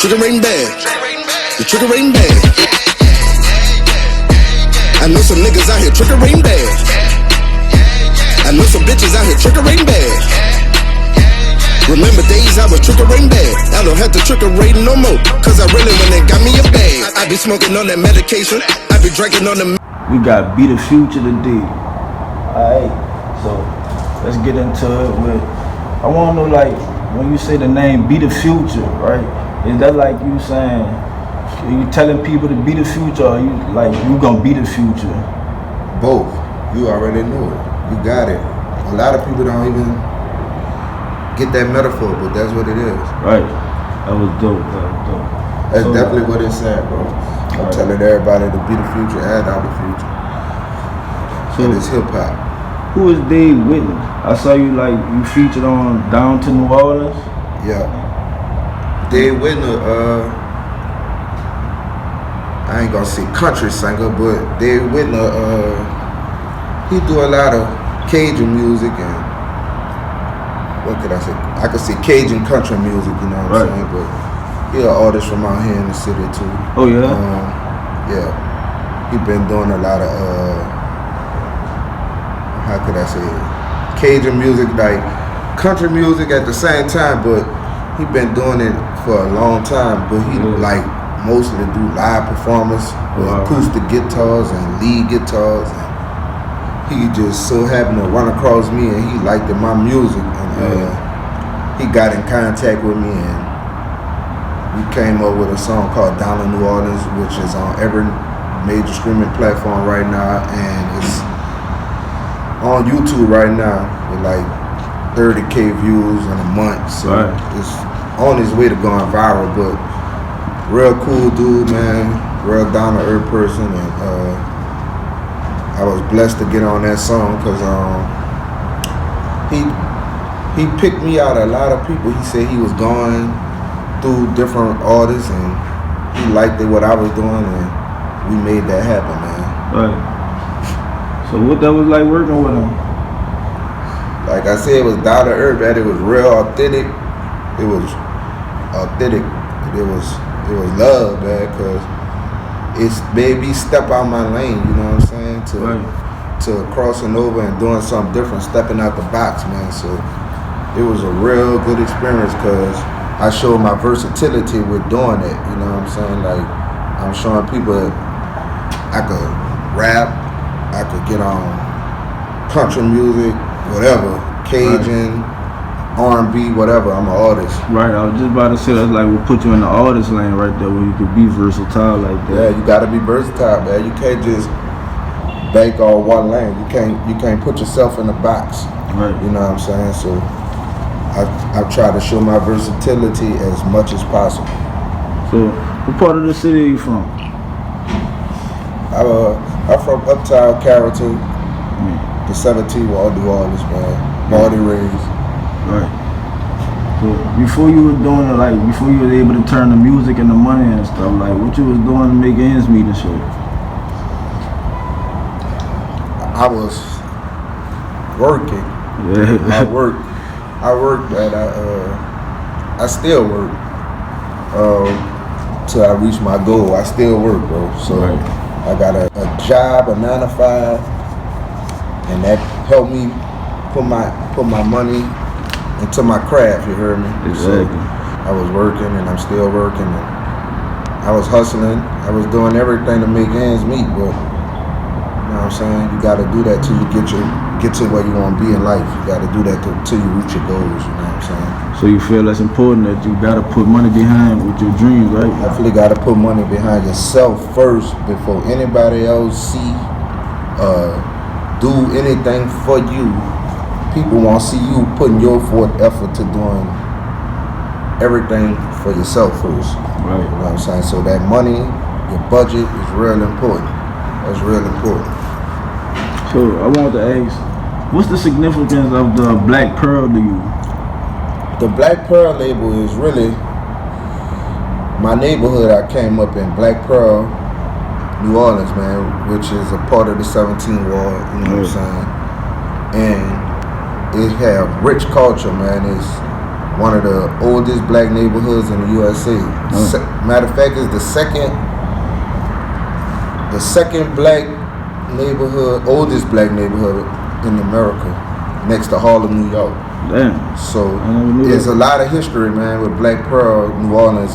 trigger ain't bad. The trigger ain't bad. I know some niggas out here trigger ain't bad. I know some bitches out here trigger ain't bad. Remember days I was trigger ain't bad. I don't have to trigger rate no more, cause I really went and got me a bag. I be smoking on that medication, I be drinking on the. We got Be the Future today. Alright, so let's get into it with, I wanna know, like, when you say the name Be the Future, right? Is that like you saying, are you telling people to be the future, or you like you gonna be the future? Both. You already know it. You got it. A lot of people don't even get that metaphor, but that's what it is. Right. That was dope. That's so, definitely what it's saying, bro. I'm telling everybody to be the future and I'm the future. So it's hip hop. Who is Dave Wittner? I saw you you featured on Down to New Orleans. Yeah. Dave Wittner, I ain't gonna say country singer, but Dave Wittner, he do a lot of Cajun music and what could I say? I could say Cajun country music, you know what I'm saying? But he an artist from out here in the city too. Oh yeah? Yeah. He been doing a lot of how could I say it? Cajun music, like country music at the same time, but he been doing it for a long time, but he like mostly do live performance with acoustic guitars and lead guitars, and he just so happened to run across me and he liked my music, and he got in contact with me and we came up with a song called Down in New Orleans, which is on every major streaming platform right now, and it's on YouTube right now with like 30K views in a month, so it's on its way to going viral. But real cool dude, man, real down to earth person, and I was blessed to get on that song because he picked me out of a lot of people. He said he was going through different artists and he liked what I was doing, and we made that happen, man. Right. So what that was like working with him? Like I said, it was down to earth, man. It was real authentic. It was authentic. It was love, man, because it's made me step out my lane, you know what I'm saying? To crossing over and doing something different, stepping out the box, man. So it was a real good experience because I showed my versatility with doing it, you know what I'm saying? Like, I'm showing people that I could rap, I could get on country music, whatever, Cajun, R&B, whatever. I'm an artist. Right, I was just about to say that's like we'll put you in the artist lane right there where you could be versatile like that. Yeah, you gotta be versatile, man. You can't just bank on one lane. You can't put yourself in a box. Right. You know what I'm saying? So I try to show my versatility as much as possible. So what part of the city are you from? I'm from Uptown Carrollton, the 17 Wall, New Orleans, man. Born and raised. Right. So before you were doing it, before you were able to turn the music into money and stuff, what you was doing to make ends meet and shit? I was working. Yeah. I worked, and I still work till I reach my goal. I still work, bro. So I got a job, a 9 to 5, and that helped me put my money into my craft, you heard me? Exactly. So I was working and I'm still working, and I was hustling. I was doing everything to make ends meet, but you know what I'm saying? You gotta do that till you get to where you wanna be in life. You gotta do that till you reach your goals, you know what I'm saying? So you feel that's important that you gotta put money behind with your dreams, right? Definitely gotta put money behind yourself first before anybody else do anything for you. People want to see you putting your forth effort to doing everything for yourself first. Right. You know what I'm saying? So that money, your budget is real important. That's real important. So I wanted to ask, what's the significance of the Black Pearl to you? The Black Pearl label is really my neighborhood. I came up in Black Pearl, New Orleans, man, which is a part of the 17 Ward, you know what I'm saying? And it have rich culture, man. It's one of the oldest black neighborhoods in the USA. Matter of fact, it's the second black neighborhood, oldest black neighborhood in America, next to Harlem, New York. Damn. So there's a lot of history, man, with Black Pearl, New Orleans.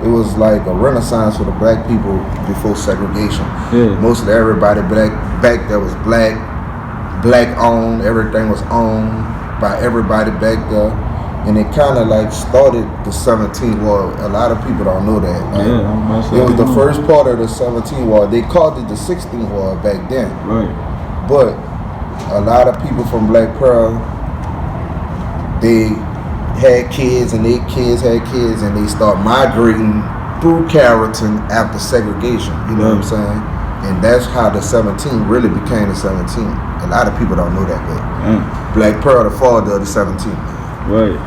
It was like a renaissance for the black people before segregation. Yeah. Mostly everybody back there was black owned. Everything was owned by everybody back there. And it kind of like started the 17th Ward. A lot of people don't know that. Like, yeah, it was the first part of the 17th Ward. They called it the 16th Ward back then. Right. But a lot of people from Black Pearl, they had kids and their kids had kids, and they start migrating through Carrollton after segregation. You know what I'm saying? And that's how the 17 really became the 17. A lot of people don't know that, but Black Pearl, the father of the 17. Right.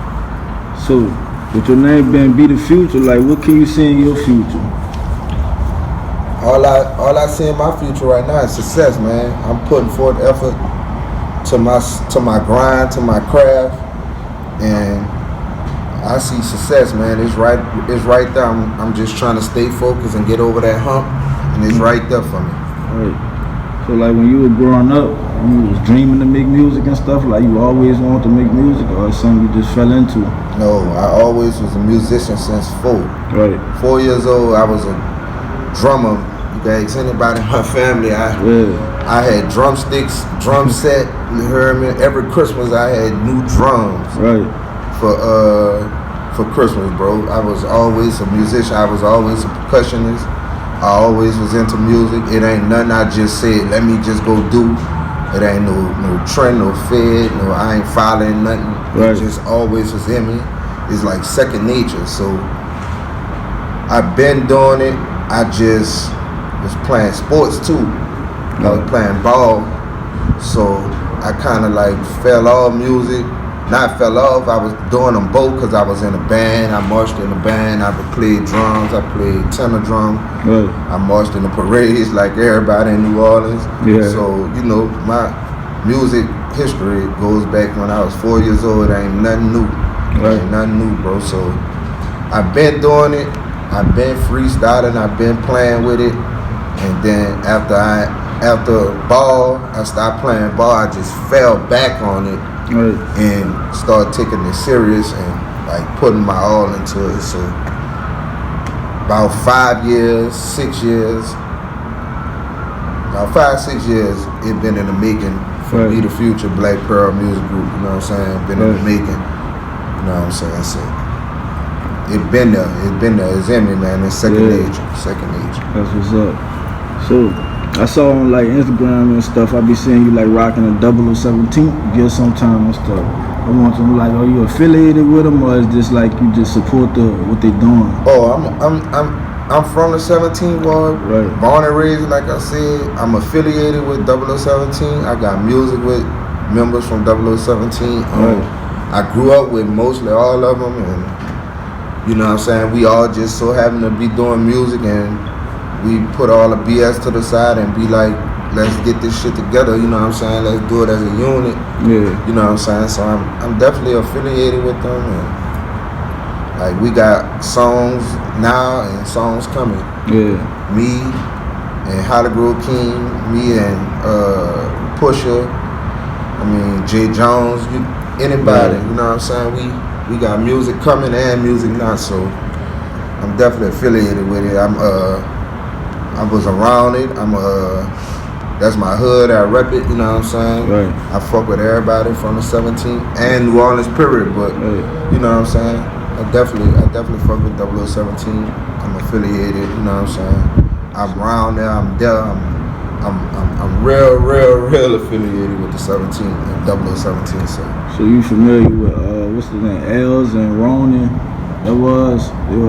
So, with your name being Be the Future, like, what can you see in your future? All I see in my future right now is success, man. I'm putting forth effort to my grind, to my craft, and I see success, man. It's right there. I'm just trying to stay focused and get over that hump, and it's right there for me. Right. So, like, when you were growing up, you was dreaming to make music and stuff, like you always wanted to make music, or something you just fell into? No, I always was a musician since 4. Right. 4 years old, I was a drummer. You can ask anybody in my family. I had drumsticks, drum set. You heard me? Every Christmas I had new drums. Right. For Christmas, bro. I was always a musician. I was always a percussionist. I always was into music. It ain't nothing I just said, let me just go do. It ain't no trend, no fed, no, I ain't following nothing. Right. It just always was in me. It's like second nature. So I've been doing it. I just was playing sports too. I was playing ball. So I kind of like fell off music. Not fell off, I was doing them both because I was in a band. I marched in a band. I played drums. I played tenor drum. Right. I marched in the parades like everybody in New Orleans. Yeah. So, you know, my music history goes back when I was 4 years old. It ain't nothing new. Right. Ain't nothing new, bro. So I've been doing it. I've been freestyling. I've been playing with it. And then after ball, I stopped playing ball. I just fell back on it. Right. And started taking it serious and like putting my all into it. So about 5 years, 6 years, about 5-6 years, it been in the making for Be the Future Black Pearl Music Group. You know what I'm saying? Been in the making. You know what I'm saying? So it been there. It's in me, man. It's second nature. That's what's up. So I saw on like Instagram and stuff, I be seeing you like rocking a 0017 gear sometime and stuff. I want to know, like, are you affiliated with them, or is this like you just support what they doing? Oh, I'm from the 17th Ward, right. Born and raised, like I said. I'm affiliated with 0017. I got music with members from 0017. Right. I grew up with mostly all of them, and you know what I'm saying. We all just so happen to be doing music, and we put all the BS to the side and be like, let's get this shit together, you know what I'm saying? Let's do it as a unit. Yeah. You know what I'm saying? So I'm definitely affiliated with them, and like we got songs now and songs coming. Yeah. Me and Hollygrove Keem, me and Pusha, Jay Jones, anybody, you know what I'm saying? We got music coming and music now, so I'm definitely affiliated with it. I was around it. That's my hood. I rep it. You know what I'm saying? Right. I fuck with everybody from the 17th and New Orleans period. But you know what I'm saying? I definitely fuck with 0017. I'm affiliated. You know what I'm saying? I'm around there. I'm there. I'm real affiliated with the 17 and 017. So you familiar with what's the name? Els and Ronan? They were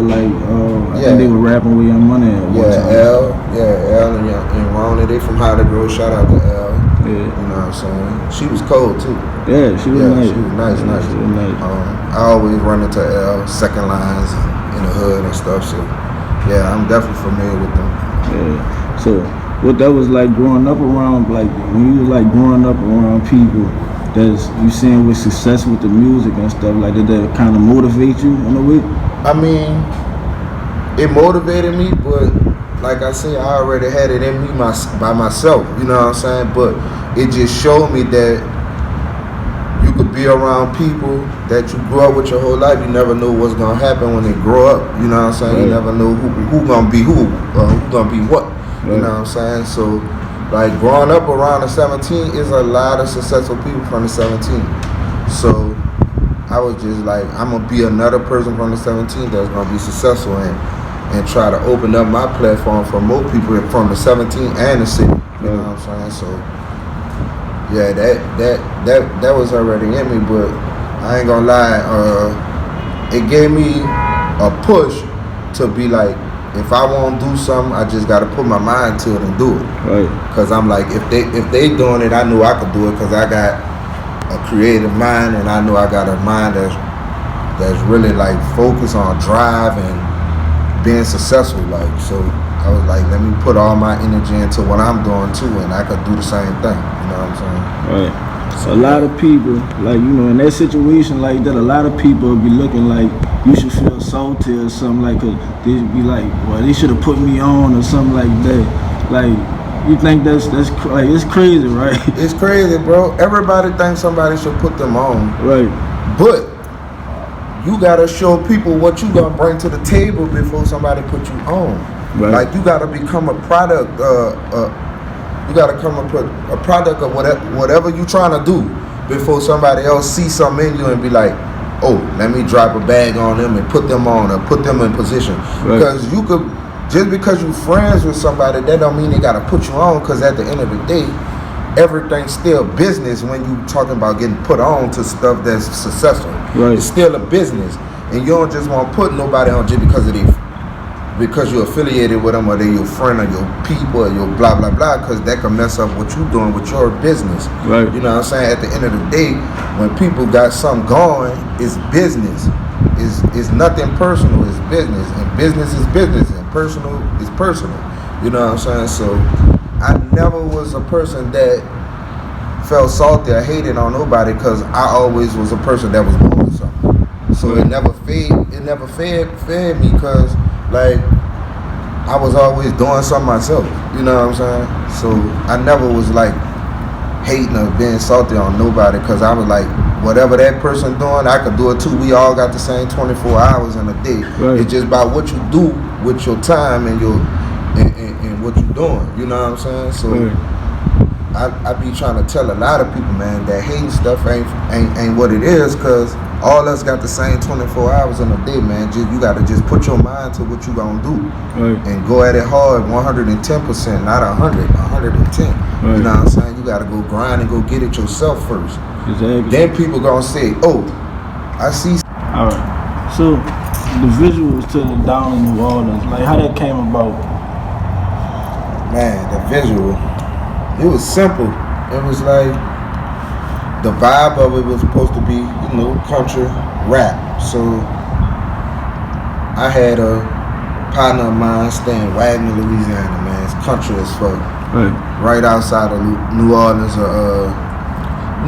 like, I think they were rapping with Young Money at one time. El and Ronnie, they from Hollygrove. Shout out to El. Yeah. You know what I'm saying? She was cold too. Yeah, she was nice. She was nice. She was nice. I always run into El, second lines in the hood and stuff. So yeah, I'm definitely familiar with them. Yeah. So what that was like growing up around, like when you was like growing up around people, that's you seeing with success with the music and stuff like that, that kind of motivate you in a way? I mean, it motivated me, but like I said, I already had it in me by myself, you know what I'm saying? But it just showed me that you could be around people that you grew up with your whole life. You never know what's gonna happen when they grow up, you know what I'm saying? Right. You never know who gonna be who gonna be what, you know what I'm saying? So, like, growing up around the 17 is a lot of successful people from the 17. So I was just like, I'm gonna be another person from the 17 that's gonna be successful and try to open up my platform for more people from the 17 and the city. You know what I'm saying? So yeah, that was already in me, but I ain't gonna lie, it gave me a push to be like, if I want to do something, I just gotta put my mind to it and do it. Right. Cause I'm like, if they doing it, I knew I could do it, cause I got a creative mind, and I know I got a mind that's really like focused on drive and being successful. Like, so I was like, let me put all my energy into what I'm doing too, and I could do the same thing. You know what I'm saying? Right. So a lot of people, like, you know, in that situation like that, a lot of people be looking like you should feel salty or something, like, cause they be like, well, they should have put me on or something like that. Like, you think that's like, it's crazy, right? It's crazy, bro. Everybody thinks somebody should put them on. Right. But you gotta show people what you gonna bring to the table before somebody put you on. Right. Like, you gotta become a product. You gotta come up with a product of whatever you trying to do before somebody else see something in you and be like, oh, let me drop a bag on them and put them on or put them in position. Right. Because you could, just because you friends with somebody, that don't mean they gotta put you on. Because at the end of the day, everything's still business when you talking about getting put on to stuff that's successful. Right. It's still a business, and you don't just want to put nobody on just because you're affiliated with them or they're your friend or your people or your blah blah blah, because that can mess up what you're doing with your business. Right. You know what I'm saying? At the end of the day, when people got something going, it's business. It's nothing personal. It's business, and business is business, and personal is personal. You know what I'm saying? So I never was a person that felt salty or hated on nobody, because I always was a person that was doing something. So it never fed me, because like I was always doing something myself. You know what I'm saying? So I never was like hating or being salty on nobody, because I was like, whatever that person doing, I could do it too. We all got the same 24 hours in a day. Right. It's just about what you do with your time and your and what you doing. You know what I'm saying? So I be trying to tell a lot of people, man, that hating stuff ain't what it is, because all us got the same 24 hours in a day, man. You got to just put your mind to what you gonna do. Right. And go at it hard, 110%, not 100, 110. Right. You know what I'm saying? You got to go grind and go get it yourself first. Exactly. Then people gonna say, oh, I see. All right. So the visuals to the Down in New Orleans, like, how that came about? Man, the visual, it was simple. It was like, the vibe of it was supposed to be, you know, country rap. So I had a partner of mine staying in Wagner, Louisiana, man. It's country as fuck. Right outside of New Orleans, you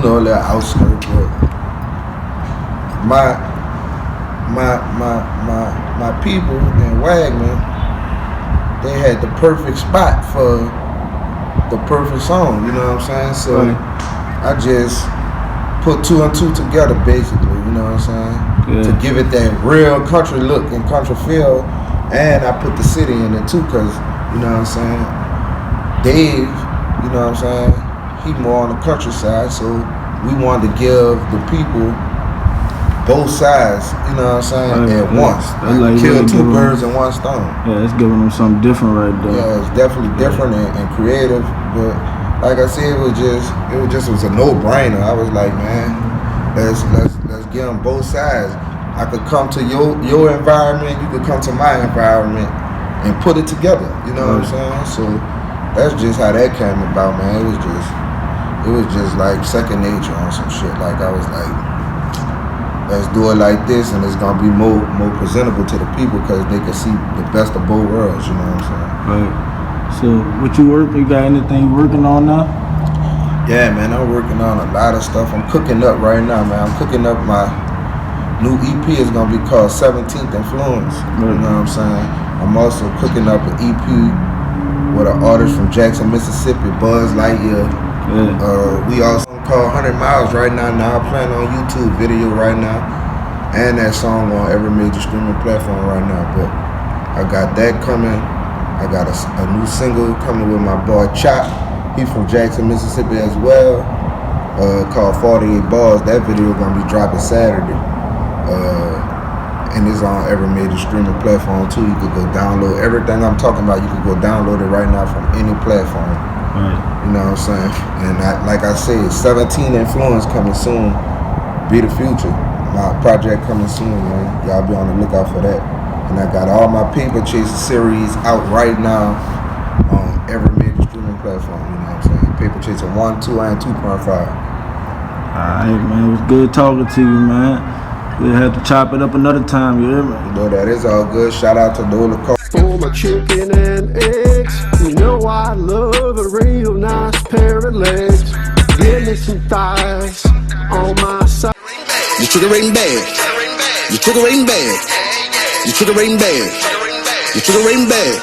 know, a little outskirts. But my people in Wagner, they had the perfect spot for the perfect song. You know what I'm saying? So I just put two and two together, basically, you know what I'm saying? Yeah. To give it that real country look and country feel, and I put the city in it too, because, you know what I'm saying, Dave, you know what I'm saying, he more on the countryside, so we wanted to give the people both sides, you know what I'm saying, at once. Like kill two birds in one stone. Yeah, it's giving them something different right there. Yeah, it's definitely different and creative, but like I said, it was a no-brainer. I was like, man, let's give them both sides. I could come to your environment, you could come to my environment, and put it together. You know what I'm saying? So that's just how that came about, man. It was just like second nature on some shit. Like, I was like, let's do it like this, and it's gonna be more presentable to the people, because they can see the best of both worlds. You know what I'm saying? Right. So, what you got anything you working on now? Yeah, man, I'm working on a lot of stuff. I'm cooking up right now, man. I'm cooking up my new EP. Is gonna be called 17th Influence. You know what I'm saying? I'm also cooking up an EP with an artist from Jackson, Mississippi, Buzz Lightyear. We also called 100 Miles right now. Now I'm playing on YouTube video right now, and that song on every major streaming platform right now. But I got that coming. I got a new single coming with my boy Chop. He's from Jackson, Mississippi as well. Called 48 Bars. That video gonna be dropping Saturday. And it's on every major streaming platform too. You could go download everything I'm talking about. You could go download it right now from any platform. Right. You know what I'm saying? And like I said, 17 Influence coming soon. Be the Future. My project coming soon, man. Y'all be on the lookout for that. And I got all my Paper Chaser series out right now on every major streaming platform. You know what I'm saying? Paper Chaser 1, 2, and 2.5. Alright, man. It was good talking to you, man. We'll have to chop it up another time, you hear me? You know that is all good. Shout out to Nola Cole. For my chicken and eggs, you know I love a real nice pair of legs. Give me some thighs on my side. Your trigger ain't bad. Your trigger ain't bad. Your trigger ain't bad. Your trigger ain't bad.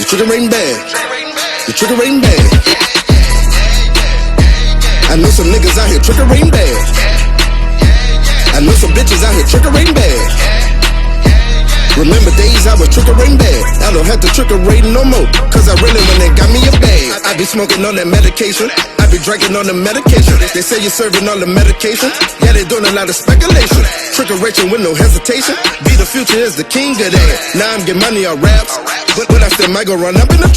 Your trigger ain't bad. Your trigger ain't bad. I know some niggas out here trigger ain't bad. I know some bitches out here trigger ain't bad. Remember days I was triggering bad. I don't have to triggerate no more, cause I really went and got me a bag. I be smoking on that medication, I be drinking on the medication. They say you're serving all the medication, yeah, they doing a lot of speculation. Triggeration with no hesitation, Be the Future is the king of that. Now I'm getting money on raps, but I still might go run up in the